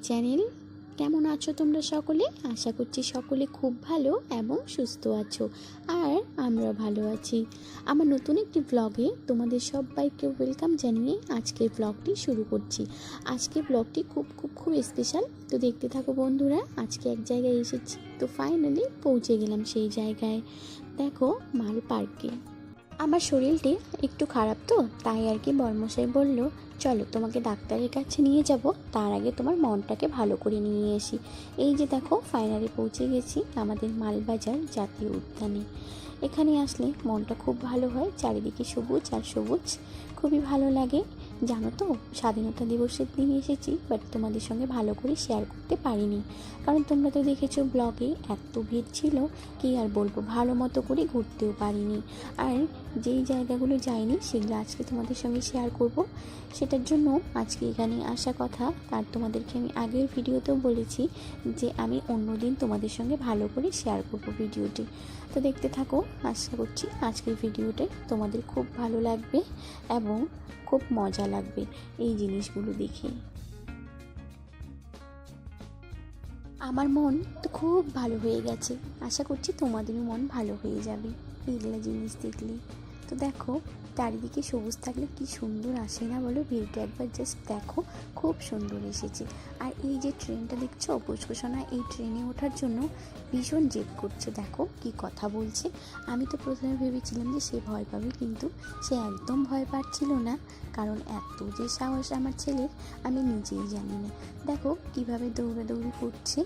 Channel. কেমন আছো তোমরা সকলে? আশা করছি সকলে খুব ভালো এবং সুস্থ আছো, আর আমরা ভালো আছি। আমার নতুন একটি ব্লগে তোমাদের সবাইকে ওয়েলকাম জানিয়ে আজকের ব্লগটি শুরু করছি। আজকের ব্লগটি খুব স্পেশাল, তো দেখতে থাকো বন্ধুরা। আজকে এক জায়গায় এসেছি, তো ফাইনালি পৌঁছে গেলাম সেই জায়গায়। দেখো, মাল পার্কে। আমার শরীরটি একটু খারাপ, তো তাই আর কি বর্মশাই বলল, চলো তোমাকে ডাক্তারের কাছে নিয়ে যাব, তার আগে তোমার মনটাকে ভালো করে নিয়ে আসি। এই যে দেখো, ফাইনালি পৌঁছে গেছি আমাদের মালবাজার জাতীয় উদ্যানে। এখানে আসলে মনটা খুব ভালো হয়, চারিদিকে সবুজ আর সবুজ, খুবই ভালো লাগে। জানো তো, স্বাধীনতা দিবসের দিন এসেছি, বাট তোমাদের সঙ্গে ভালো করে শেয়ার করতে পারিনি, কারণ তোমরা তো দেখেছো ব্লগে এত ভিড় ছিল, কি আর বলবো, ভালো মতো করে ঘুরতেও পারিনি। আর যেই জায়গাগুলো যাইনি সেগুলো আজকে তোমাদের সঙ্গে শেয়ার করব, সেটার জন্য আজকে এখানে আসা কথা। আর তোমাদেরকে আমি আগের ভিডিওতেও বলেছি যে আমি অন্যদিন তোমাদের সঙ্গে ভালো করে শেয়ার করব ভিডিওটি। তো দেখতে থাকো, আশা করছি আজকের ভিডিওতে তোমাদের খুব ভালো লাগবে এবং খুব মজা লাগবে এই জিনিসগুলো দেখে। আমার মন তো খুব ভালো হয়ে গেছে, আশা করছি তোমাদেরও মন ভালো হয়ে যাবে এইগুলো জিনিস দেখলে। তো দেখো, চারিদিকে সবুজ থাকলে কি সুন্দর আসে না বলো? ভিউটা একবার জাস্ট দেখো, খুব সুন্দর এসেছে। আর এই যে ট্রেনটা দেখছো, পুষ্কসোনা, এই ট্রেনে ওঠার জন্য ভীষণ জেদ করছে। দেখো কি কথা বলছে। আমি তো প্রথমে ভেবেছিলাম যে সে ভয় পাবে, কিন্তু সে একদম ভয় পাচ্ছিল না, কারণ এত যে সাহস আমার ছেলের আমি নিজেই জানি না। দেখো কিভাবে দৌড়াদৌড়ি করছে।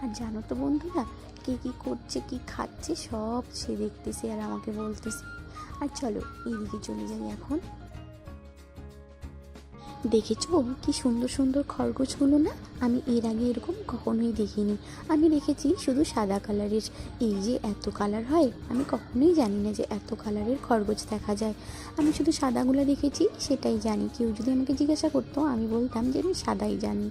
আর জানো তো বন্ধুরা, কে কী করছে, কি খাচ্ছে, সব সে দেখতেছে আর আমাকে বলতেছে। আর চলো এইদিকে চলে যাই এখন। দেখেছো কি সুন্দর সুন্দর খরগোশগুলো না? আমি এর আগে এরকম কখনোই দেখিনি। আমি দেখেছি শুধু সাদা কালারের, এই যে এত কালার হয় আমি কখনোই জানি না যে এত কালারের খরগোশ দেখা যায়। আমি শুধু সাদাগুলো দেখেছি, সেটাই জানি। কেউ যদি আমাকে জিজ্ঞাসা করতো আমি বলতাম যে আমি সাদাই জানি।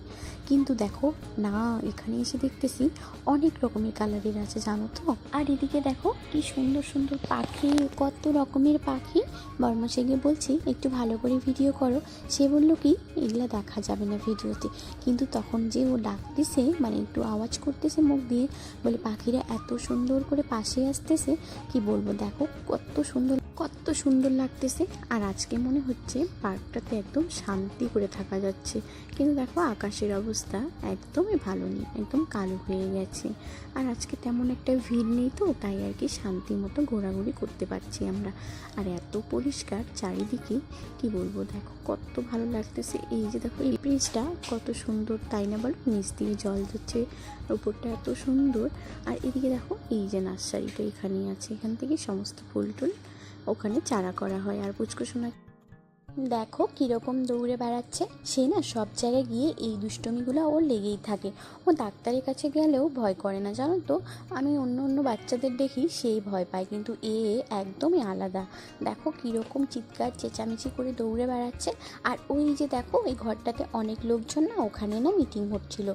কিন্তু দেখো না, এখানে এসে দেখতেছি অনেক রকমের কালারের আছে, জানো তো। আর এদিকে দেখো কি সুন্দর সুন্দর পাখি, কত রকমের পাখি। বর্মশাইকে বলছি একটু ভালো করে ভিডিও করো, সে বলল কি এগুলা দেখা যাবে না ভিডিওতে। কিন্তু তখন যে ও ডাকতেছে, মানে একটু আওয়াজ করতেছে মুখ দিয়ে, বলে পাখিরা এত সুন্দর করে পাশে আসতেছে, কি বলবো। দেখো কত সুন্দর লাগতেছে। আর আজকে মনে হচ্ছে পার্কটাতে একদম শান্তি করে থাকা যাচ্ছে, কিন্তু দেখো আকাশের অবস্থা একদমই ভালো নেই, একদম কালো হয়ে গেছে। আর আজকে তেমন একটা ভিড় নেই, তো তাই আর কি শান্তি মতো ঘোরাঘুরি করতে পারছি আমরা। আর এত পরিষ্কার চারিদিকে, কি বলবো। দেখো কত ভালো লাগতেছে। এই যে দেখো এই ব্রিজটা কত সুন্দর, তাই না বলো? নিচ দিয়ে জল যাচ্ছে, উপরটা এত সুন্দর। আর এদিকে দেখো এই যে নার্সারিটা এখানেই আছে, এখান থেকে সমস্ত ফুল টুল ওখানে চারা করা হয়। আর পুচকুসোনা দেখো কীরকম দৌড়ে বেড়াচ্ছে। সে না সব জায়গায় গিয়ে এই দুষ্টমিগুলো ওর লেগেই থাকে। ও ডাক্তারের কাছে গেলেও ভয় করে না, জানো তো। আমি অন্য বাচ্চাদের দেখি সেই ভয় পায়, কিন্তু একদমই আলাদা। দেখো কীরকম চিৎকার চেঁচামেচি করে দৌড়ে বেড়াচ্ছে। আর ওই যে দেখো এই ঘরটাতে অনেক লোকজন না, ওখানে না মিটিং হচ্ছিল।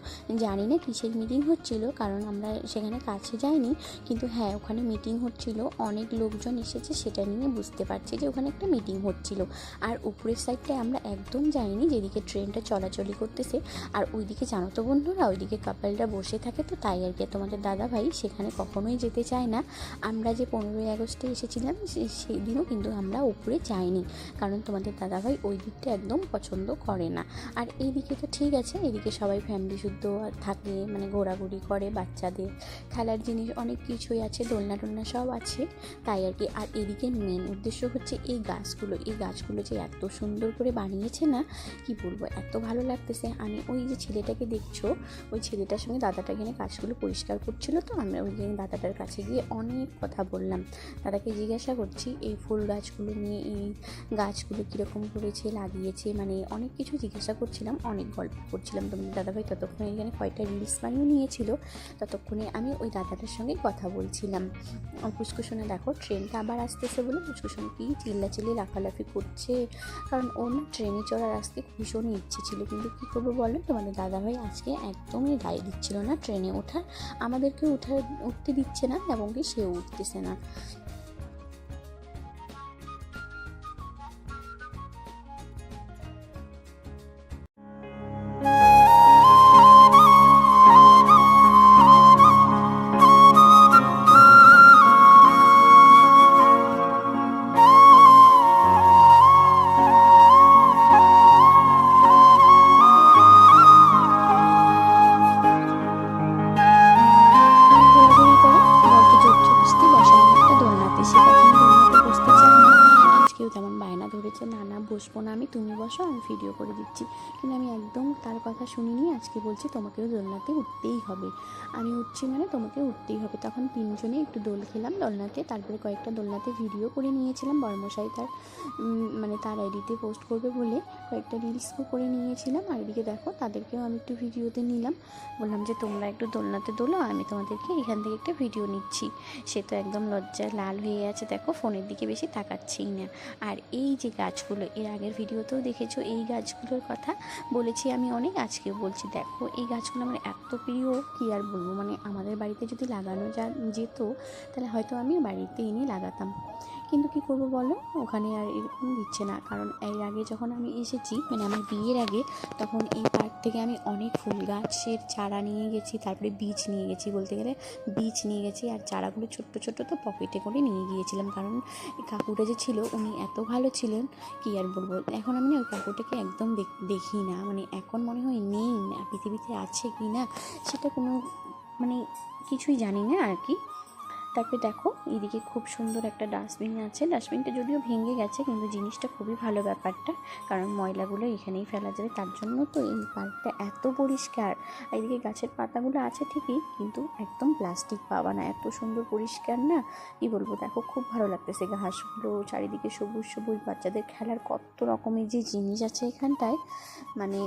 জানি না কিসের মিটিং হচ্ছিল, কারণ আমরা সেখানে কাছে যাইনি, কিন্তু হ্যাঁ ওখানে মিটিং হচ্ছিল, অনেক লোকজন এসেছে, সেটা নিয়ে বুঝতে পারছি যে ওখানে একটা মিটিং হচ্ছিল। আর উপরের সাইডটায় আমরা একদম যাইনি, যেদিকে ট্রেনটা চলাচলি করতেছে। আর ওইদিকে জানো তো বন্ধুরা, ওইদিকে কাপলরা বসে থাকে, তো তাই আর কি তোমাদের দাদাভাই সেখানে কখনোই যেতে চায় না। আমরা যে 15ই আগস্টে এসেছিলাম সেই দিনও কিন্তু আমরা উপরে যাইনি, কারণ তোমাদের দাদাভাই ওই দিকটা একদম পছন্দ করে না। আর এইদিকে তো ঠিক আছে, এদিকে সবাই ফ্যামিলি শুদ্ধ থাকে, মানে ঘোরাঘুরি করে, বাচ্চাদের খেলার জিনিস অনেক কিছুই আছে, দোলনা টোলনা সব আছে, তাই আর কি। আর এদিকে মেন উদ্দেশ্য হচ্ছে এই গাছগুলো যে এত সুন্দর করে বানিয়েছে না, কি বলবো, এত ভালো লাগতেছে। আমি ওই যে ছেলেটাকে দেখছো, ওই ছেলেটার সঙ্গে দাদাটা এখানে গাছগুলো পরিষ্কার করছিল, তো আমরা ওই দাদাটার কাছে গিয়ে অনেক কথা বললাম। দাদাকে জিজ্ঞাসা করছি এই ফুল গাছগুলো নিয়ে, এই গাছগুলো কীরকম করেছে, লাগিয়েছে, মানে অনেক কিছু জিজ্ঞাসা করছিলাম, অনেক গল্প করছিলাম। তোমাদের দাদাভাই ততক্ষণে এখানে কয়টা রিলস বানিয়ে নিয়েছিল, ততক্ষণে আমি ওই দাদাটার সঙ্গে কথা বলছিলাম। পুষ্কুসোনা দেখো ট্রেনটা আবার আসতেছে বলে পুষ্কুসোনা কি চিল্লাচিল্লি লাফালাফি করছে, কারণ ওর না ট্রেনে চড়ার আজকে ভীষণই ইচ্ছে ছিল, কিন্তু কী করবো বলো, তোমাদের দাদাভাই আজকে একদমই গায়ে দিচ্ছিল না ট্রেনে ওঠার, আমাদেরকে উঠতে দিচ্ছে না, এবং কি সেও উঠতেছে না। আমাকেও তেমন বায়না ধরেছে, না না বসবো না আমি, তুমি বসো আমি ভিডিও করে দিচ্ছি। কিন্তু আমি একদম তার কথা শুনিনি, আজকে বলছি তোমাকেও দোলনাতে উঠতেই হবে, আমি উঠছি মানে তোমাকে উঠতেই হবে। তখন তিনজনে একটু দোল খেলাম দোলনাতে, তারপরে কয়েকটা দোলনাতে ভিডিও করে নিয়েছিলাম। বর্মশাই তার মানে তার আইডিতে পোস্ট করবে বলে কয়েকটা রিলসও করে নিয়েছিলাম। আর এদিকে দেখো তাদেরকেও আমি একটু ভিডিওতে নিলাম, বললাম যে তোমরা একটু দোলনাতে দোলো, আমি তোমাদেরকে এখান থেকে একটা ভিডিও নিচ্ছি। সে তো একদম লজ্জায় লাল হয়ে আছে, দেখো ফোনের দিকে বেশি তাকাচ্ছেই না। আর এই যে গাছগুলো, এর আগের ভিডিওতেও দেখেছো এই গাছগুলোর কথা বলেছি আমি অনেক, আজকেও বলছি। দেখো এই গাছগুলো আমার এত প্রিয়, কী আর বলবো, মানে আমাদের বাড়িতে যদি লাগানো যেত তাহলে হয়তো আমি বাড়িতে এনে লাগাতাম। কিন্তু কী করবো বলো, ওখানে আর এরকম দিচ্ছে না। কারণ এর আগে যখন আমি এসেছি, মানে আমার বিয়ের আগে, তখন এই পার্ক থেকে আমি অনেক ফুল গাছের চারা নিয়ে গেছি, তারপরে বীজ নিয়ে গেছি, বলতে গেলে বীজ নিয়ে গেছি। আর চারাগুলো ছোট্ট ছোট্ট তো পকেটে করে নিয়ে গিয়েছিলাম, কারণ কাকুটা যে ছিল উনি এত ভালো ছিলেন, কী আর বলবো। এখন আমি না ওই কাকুটাকে একদম দেখি না, মানে এখন মনে হয় নেই না, পৃথিবীতে আছে কি না সেটা কোনো মানে কিছুই জানি না আর কি। তারপরে দেখো এইদিকে খুব সুন্দর একটা ডাস্টবিন আছে, ডাস্টবিনটা যদিও ভেঙে গেছে, কিন্তু জিনিসটা খুবই ভালো ব্যাপারটা, কারণ ময়লাগুলো এখানেই ফেলা যাবে, তার জন্য তো এই পার্কটা এত পরিষ্কার। এইদিকে গাছের পাতাগুলো আছে ঠিকই, কিন্তু একদম প্লাস্টিক পাওয়া না, এত সুন্দর পরিষ্কার না, কি বলবো। দেখো খুব ভালো লাগতেছে ঘাসগুলো, চারিদিকে সবুজ সবুজ, বাচ্চাদের খেলার কত রকমের যে জিনিস আছে এখানটায়, মানে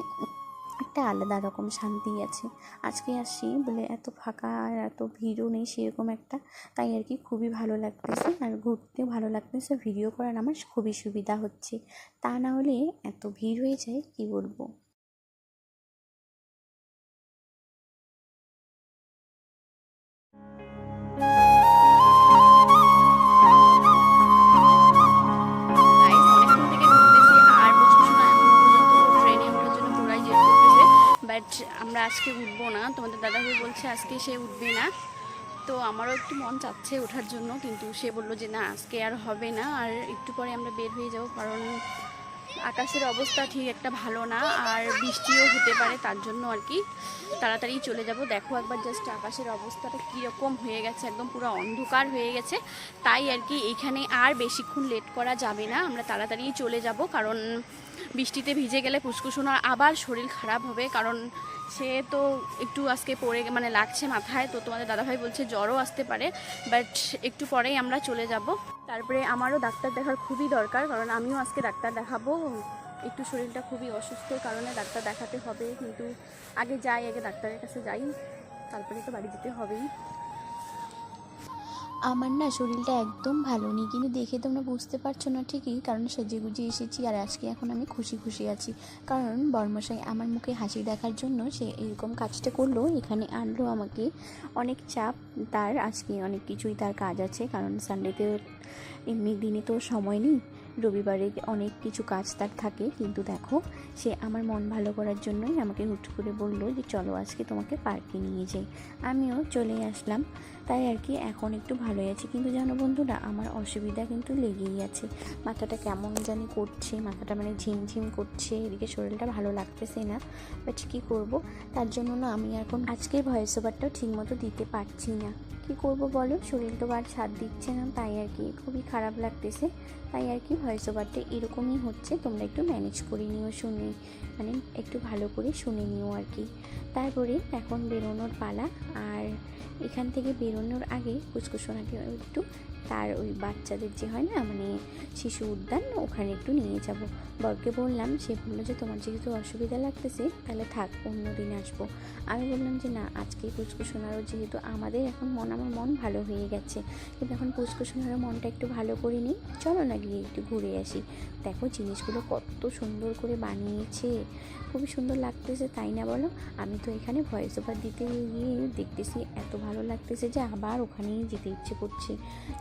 একটা আলাদা রকম শান্তি আছে। আজকে আসি বলে এত ফাঁকা আর এত ভিড়ও নেই সেরকম একটা, তাই আর কি খুবই ভালো লাগতেছে। আর ঘুরতেও ভালো লাগতেছে, ভিডিও করার আমার খুবই সুবিধা হচ্ছে, তা না হলে এত ভিড় হয়ে যায় কি বলবো। গাইস অনেকক্ষণ থেকে ঘুরতেছি আর বুঝছো না, এখন পর্যন্ত ট্রেনে ওঠার জন্য পুরাই জেদ করতেছে, বাট আমরা আজকে উঠবো না, তোমাদের দাদাভাই বলছে আজকে সে উঠবে না। তো আমারও একটু মন চাচ্ছে ওঠার জন্য, কিন্তু সে বললো যে না আজকে আর হবে না, আর একটু পরে আমরা বের হয়ে যাবো, কারণ আকাশের অবস্থা ঠিক একটা ভালো না, আর বৃষ্টিও হতে পারে, তার জন্য আর কি তাড়াতাড়ি চলে যাব। দেখো একবার জাস্ট আকাশের অবস্থাটা কীরকম হয়ে গেছে, একদম পুরো অন্ধকার হয়ে গেছে। তাই আর কি এইখানে আর বেশিক্ষণ লেট করা যাবে না, আমরা তাড়াতাড়ি চলে যাব, কারণ বৃষ্টিতে ভিজে গেলে পুষ্কুসোনার আবার শরীর খারাপ হবে, কারণ সে তো একটু আজকে পড়ে মানে লাগছে মাথায়, তো তোমাদের দাদাভাই বলছে জ্বরও আসতে পারে, বাট একটু পরেই আমরা চলে যাব। তারপরে আমারও ডাক্তার দেখার খুবই দরকার, কারণ আমিও আজকে ডাক্তার দেখাবো, একটু শরীরটা খুবই অসুস্থর কারণে ডাক্তার দেখাতে হবে। কিন্তু আগে ডাক্তারের কাছে যাই, তারপরে তো বাড়ি যেতে হবেই। আমার না শরীরটা একদম ভালো নেই, কিন্তু দেখে তোমরা বুঝতে পারছো না ঠিকই, কারণ সেজে গুজে এসেছি। আর আজকে এখন আমি খুশি খুশি আছি, কারণ বর্মশাই আমার মুখে হাসি দেখার জন্য সে এরকম কাজটা করলো, এখানে আনলো আমাকে। অনেক চাপ তার, আজকে অনেক কিছুই তার কাজ আছে, কারণ সানডেতেও এমনি দিনে তো সময় নেই, রবিবারে অনেক কিছু কাজ তার থাকে। কিন্তু দেখো সে আমার মন ভালো করার জন্যই আমাকে হুট করে বললো যে চলো আজকে তোমাকে পার্কে নিয়ে যাই, আমিও চলে আসলাম। তাই আর কি এখন একটু ভালোই আছি, কিন্তু জানো বন্ধুরা আমার অসুবিধা কিন্তু লেগেই আছে, মাথাটা কেমন জানি করছে, মাথাটা মানে ঝিমঝিম করছে, এদিকে শরীরটা ভালো লাগতেছে না, বাট কী করবো, তার জন্য না আমি এখন আজকের ভয়েস ওভারটাও ঠিকমতো দিতে পারছি না। কী করবো বলো, শরীর তো আর সাথ দিচ্ছে না, তাই আর কি খুবই খারাপ লাগতেছে। তাই আর কি ভয়েস ওভারটা এরকমই হচ্ছে, তোমরা একটু ম্যানেজ করে নিও, শুনে মানে একটু ভালো করে শুনে নিও আর কি। তারপরে এখন বেরোনোর পালা, আর এখান থেকে বেরোনোর আগে কুচকুচোনাকে একটু তার ওই বাচ্চাদের যে হয় না মানে শিশু উদ্যান, ওখানে একটু নিয়ে যাব। বরকে বললাম, সে বললো যে তোমার যেহেতু অসুবিধা লাগতেছে তাহলে থাক, অন্য দিন আসবো। আমি বললাম যে না আজকে কুচকুচোনারও যেহেতু আমাদের এখন আমার মন ভালো হয়ে গেছে, কিন্তু এখন কুচকুচোনারও মনটা একটু ভালো করে নিই, চলো না গিয়ে একটু ঘুরে আসি। দেখো জিনিসগুলো কত সুন্দর করে বানিয়েছে, খুবই সুন্দর লাগতেছে তাই না বলো। আমি তো এখানে ভয়েস ওভার দিতে গিয়ে দেখতেছি এত ভালো লাগতেছে যে আবার ওখানেই যেতে ইচ্ছে করছে।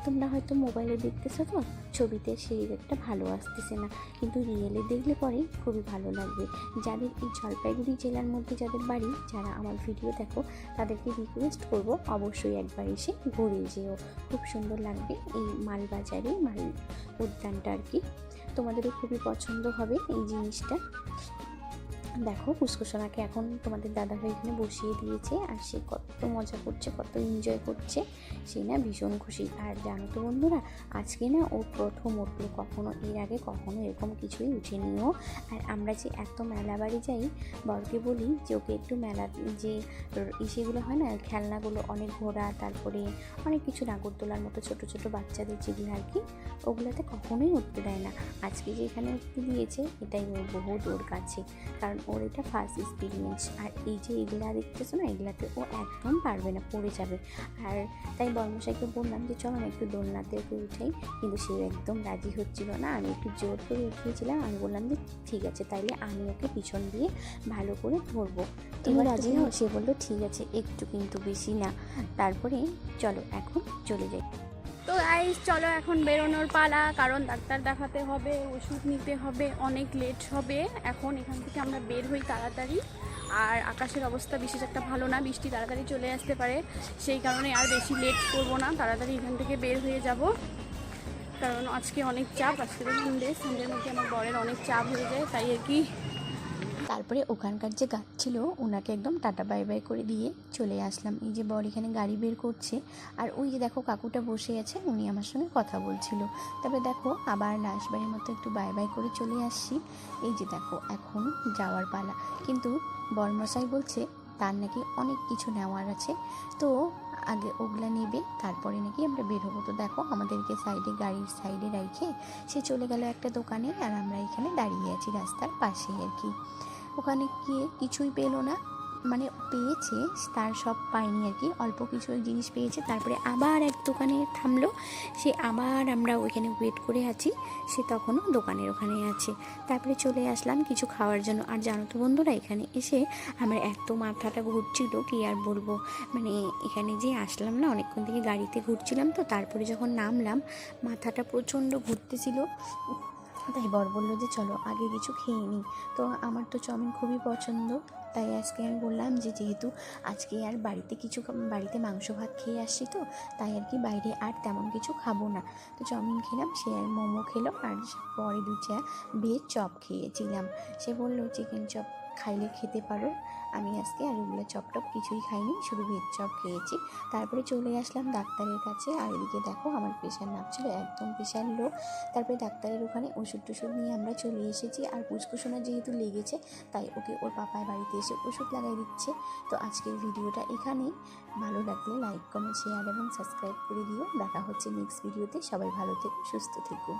তোমরা হয়তো মোবাইলে দেখতেছো তো, ছবিতে সেই একটা ভালো আসতেছে না, কিন্তু রিয়েলে দেখলে পরে খুবই ভালো লাগবে। যাদের এই জলপাইগুড়ি জেলার মধ্যে যাদের বাড়ি, যারা আমার ভিডিও দেখো, তাদেরকে রিকোয়েস্ট করব অবশ্যই একবার এসে ঘুরে যেও, খুব সুন্দর লাগবে এই মালবাজারে মাল উদ্যানটা আর কি, তোমাদেরও খুবই পছন্দ হবে এই জিনিসটা। দেখো পুষ্কসোনাকে এখন তোমাদের দাদাভাই এখানে বসিয়ে দিয়েছে, আর সে কত মজা করছে, কত এনজয় করছে, সে না ভীষণ খুশি। আর জানো তো বন্ধুরা, আজকে না ও প্রথম উঠলো, কখনো এর আগে কখনো এরকম কিছুই উঠেনিও। আর আমরা যে এত মেলা বাড়ি যাই, বরকে বলি যে ওকে একটু মেলা যে ইসেগুলো হয় না, খেলনাগুলো, অনেক ঘোড়া, তারপরে অনেক কিছু নাগরদোলার মতো ছোট ছোট বাচ্চাদের যেগুলো আর কি, ওগুলোতে কখনোই উঠতে দেয় না। আজকে যে এখানে উঠতে দিয়েছে এটাই ওর বহুত ওর কাছে, কারণ ওর এটা ফার্স্ট এক্সপিরিয়েন্স। আর এই যে এগুলা দেখতেছো না, এগুলাতে ও একদম পারবে না, পড়ে যাবে। আর তাই বর্মশাইকে বললাম যে চলো না একটু দোলনাতে ওকে উঠাই, কিন্তু সে একদম রাজি হচ্ছিল না। আমি একটু জোর করে উঠিয়েছিলাম, আমি বললাম যে ঠিক আছে, তাইলে আমি ওকে পিছন দিয়ে ভালো করে ধরবো, তুমি রাজি হও? সে বললো ঠিক আছে, একটু কিন্তু বেশি না। তারপরে চলো এখন চলে যাই। তো গাইস চলো এখন বেরোনোর পালা, কারণ ডাক্তার দেখাতে হবে, ওষুধ নিতে হবে, অনেক লেট হবে। এখন এখান থেকে আমরা বের হই তাড়াতাড়ি। আর আকাশের অবস্থা বিশেষ একটা ভালো না, বৃষ্টি তাড়াতাড়ি চলে আসতে পারে, সেই কারণে আর বেশি লেট করবো না, তাড়াতাড়ি এখান থেকে বের হয়ে যাব। কারণ আজকে অনেক চাপ, আজকে তো সন্ধ্যের মধ্যে আমার বরের অনেক চাপ হয়ে যায়, তাই আর কি। তারপরে ওখানকার যে গার্ড ছিল ওনাকে একদম টাটা বাই বাই করে দিয়ে চলে আসলাম। এই যে বর এখানে গাড়ি বের করছে, আর ওই যে দেখো কাকুটা বসে আছে, উনি আমার সঙ্গে কথা বলছিল। তবে দেখো আবার লাশবাড়ির মতো একটু বাই বাই করে চলে আসছি। এই যে দেখো এখন যাওয়ার পালা, কিন্তু বরমশাই বলছে তার নাকি অনেক কিছু নেওয়ার আছে, তো আগে ওগুলা নেবে, তারপরে নাকি আমরা বের হবো। তো দেখো আমাদেরকে সাইডে, গাড়ির সাইডে রেখে সে চলে গেল একটা দোকানে, আর আমরা এখানে দাঁড়িয়ে আছি রাস্তার পাশেই আর কি। ওখানে গিয়ে কিছুই পেলো না, মানে পেয়েছে তার সব পায়নি আর কি, অল্প কিছু জিনিস পেয়েছে। তারপরে আবার এক দোকানে থামলো, সে আবার আমরা ওইখানে ওয়েট করে আছি, সে তখনও দোকানের ওখানে আছে। তারপরে চলে আসলাম কিছু খাওয়ার জন্য। আর জানো তো বন্ধুরা, এখানে এসে আমার এত মাথাটা ঘুরছিল কি আর বলবো, মানে এখানে যে আসলাম না, অনেকক্ষণ থেকে গাড়িতে ঘুরছিলাম, তো তারপরে যখন নামলাম মাথাটা প্রচণ্ড ঘুরতেছিল। তাই বর বললো যে চলো আগে কিছু খেয়ে নিই। তো আমার তো চাউমিন খুবই পছন্দ, তাই আজকে আমি বললাম যে যেহেতু আজকে আর বাড়িতে মাংস ভাত খেয়ে আসছি, তো তাই আর কি বাইরে আর তেমন কিছু খাবো না। তো চাউমিন খেলাম, সে আর মোমো খেলো, আর পরে দুটা ভেজ চপ খেয়েছিলাম। সে বললো চিকেন চপ খাইলে খেতে পারো। আমি আজকে আর ওগুলো চপ টপ কিছুই খাইনি, শুধু ভেজ চপ খেয়েছি। তারপরে চলে আসলাম ডাক্তারের কাছে, আর এদিকে দেখো আমার প্রেশার নাপছিল, একদম প্রেশার লো। তারপরে ডাক্তারের ওখানে ওষুধ টষুধ নিয়ে আমরা চলে এসেছি। আর পুষ্কুসোনা যেহেতু লেগেছে, তাই ওকে ওর পাপায় বাড়িতে এসে ওষুধ লাগাই দিচ্ছে। তো আজকের ভিডিওটা এখানেই, ভালো লাগলে লাইক কমেন্ট শেয়ার এবং সাবস্ক্রাইব করে দিও। দেখা হচ্ছে নেক্সট ভিডিওতে, সবাই ভালো থেকো, সুস্থ থেকো।